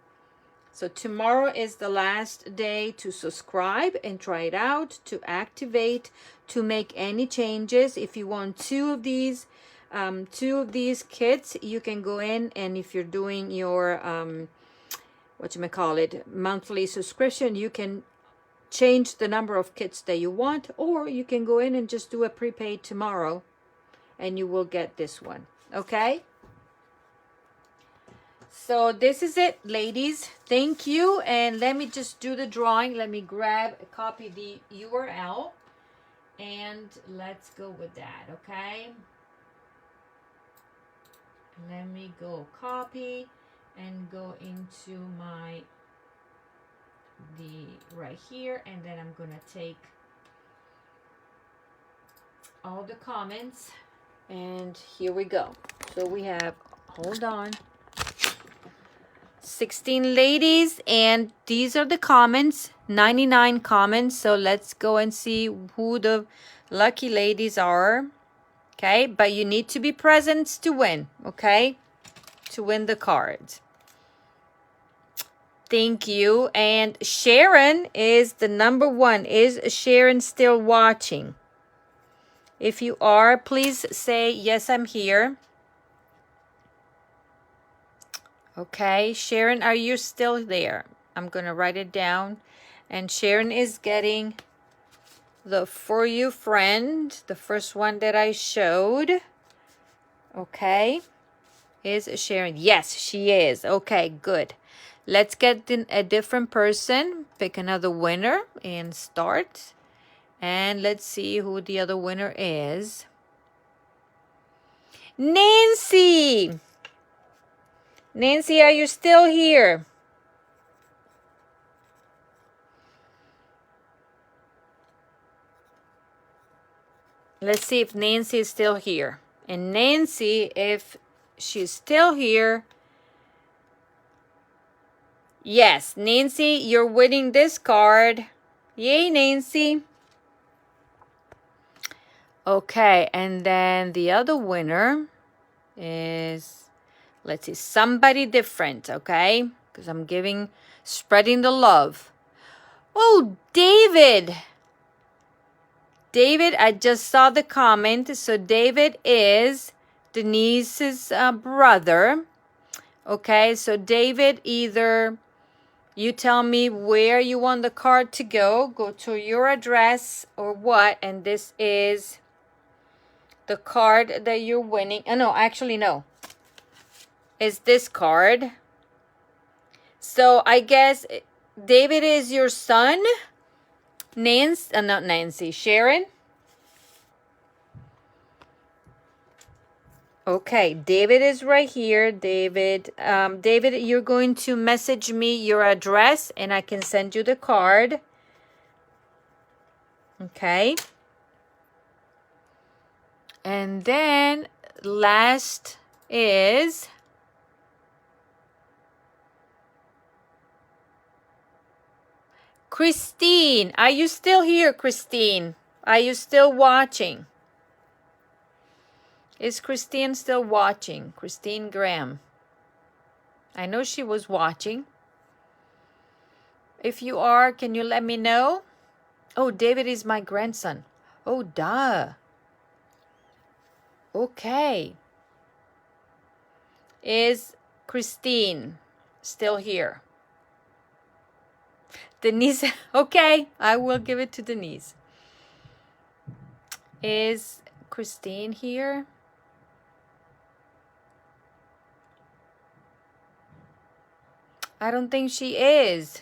So tomorrow is the last day to subscribe and try it out, to activate, to make any changes. If you want two of these kits, you can go in, and if you're doing your monthly subscription, you can change the number of kits that you want, or you can go in and just do a prepaid tomorrow and you will get this one. Okay? So this is it, ladies. Thank you. And let me just do the drawing. Let me copy the URL, and let's go with that, okay? Let me go copy and go into right here, and then I'm gonna take all the comments, and here we go. So we have, hold on, 16 ladies, and these are the comments, 99 comments. So let's go and see who the lucky ladies are. Okay, but you need to be present to win, okay? To win the cards. Thank you. And Sharon is the number one. Is Sharon still watching? If you are, please say, yes, I'm here. Okay, Sharon, are you still there? I'm going to write it down. And Sharon is getting the For You Friend, the first one that I showed. Okay. Is Sharon? Yes, she is. Okay, good. Let's get a different person. Pick another winner and start. And let's see who the other winner is. Nancy! Nancy, are you still here? Let's see if Nancy is still here. And Nancy, if she's still here, yes, Nancy, you're winning this card. Yay, Nancy. Okay, and then the other winner is, let's see, somebody different, okay? Because I'm spreading the love. Oh, David. David, I just saw the comment. So David is Denise's brother. Okay, so David, either you tell me where you want the card to go to your address or what, and this is the card that you're winning. Oh, no, actually, no. It's this card. So I guess David is your son. Not Nancy, Sharon. Okay, David is right here. David, you're going to message me your address and I can send you the card. Okay. And then last is Christine. Are you still here, Christine? Are you still watching? Is Christine still watching? Christine Graham. I know she was watching. If you are, can you let me know? Oh, David is my grandson. Oh, duh. Okay. Is Christine still here? Denise, okay, I will give it to Denise. Is Christine here? I don't think she is.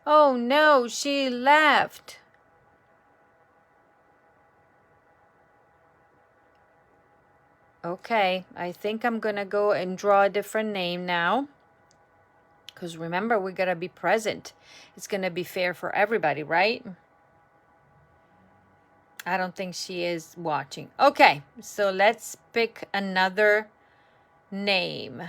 Oh no, she left. Okay, I think I'm gonna go and draw a different name now. Because remember, we gotta be present. It's gonna be fair for everybody, right? I don't think she is watching. Okay, so let's pick another name.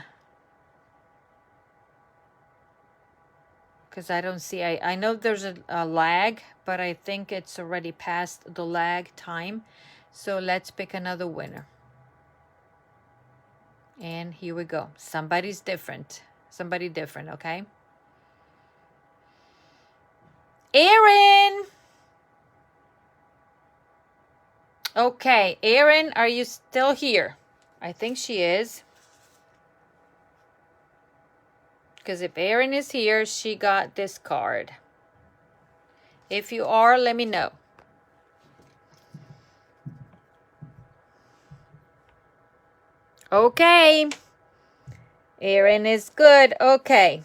Because I don't see, I know there's a lag, but I think it's already past the lag time. So let's pick another winner. And here we go. Somebody's different. Somebody different, okay? Erin! Okay, Erin, are you still here? I think she is. Because if Erin is here, she got this card. If you are, let me know. Okay. Erin is good. Okay.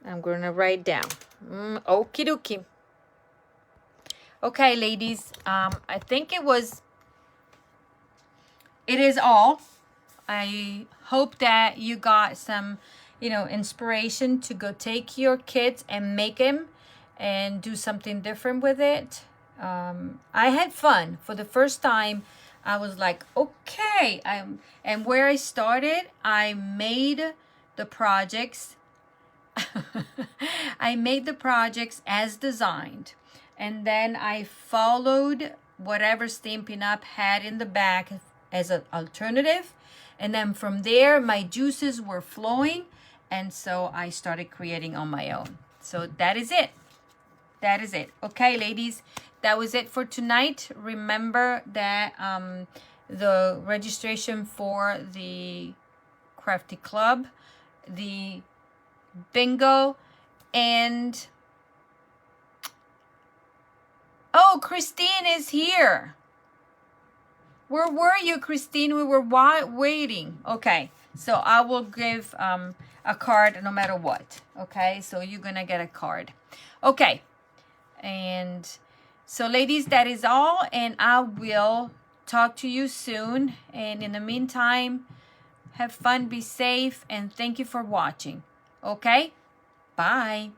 I'm going to write down. Okie dokie. Okay, ladies. I think it is all. I hope that you got some, inspiration to go take your kids and make them and do something different with it. I had fun. For the first time, I was like, okay. And where I started, I made the projects. I made the projects as designed. And then I followed whatever Stampin' Up! Had in the back as an alternative. And then from there, my juices were flowing. And so I started creating on my own. So that is it. That is it. Okay, ladies, that was it for tonight. Remember that the registration for the Crafty Club, the bingo, and oh, Christine is here. Where were you, Christine? We were waiting. Okay, so I will give a card no matter what. Okay, so you're gonna get a card. Okay, and so ladies, that is all, and I will talk to you soon. And in the meantime, have fun, be safe, and thank you for watching. Okay, bye.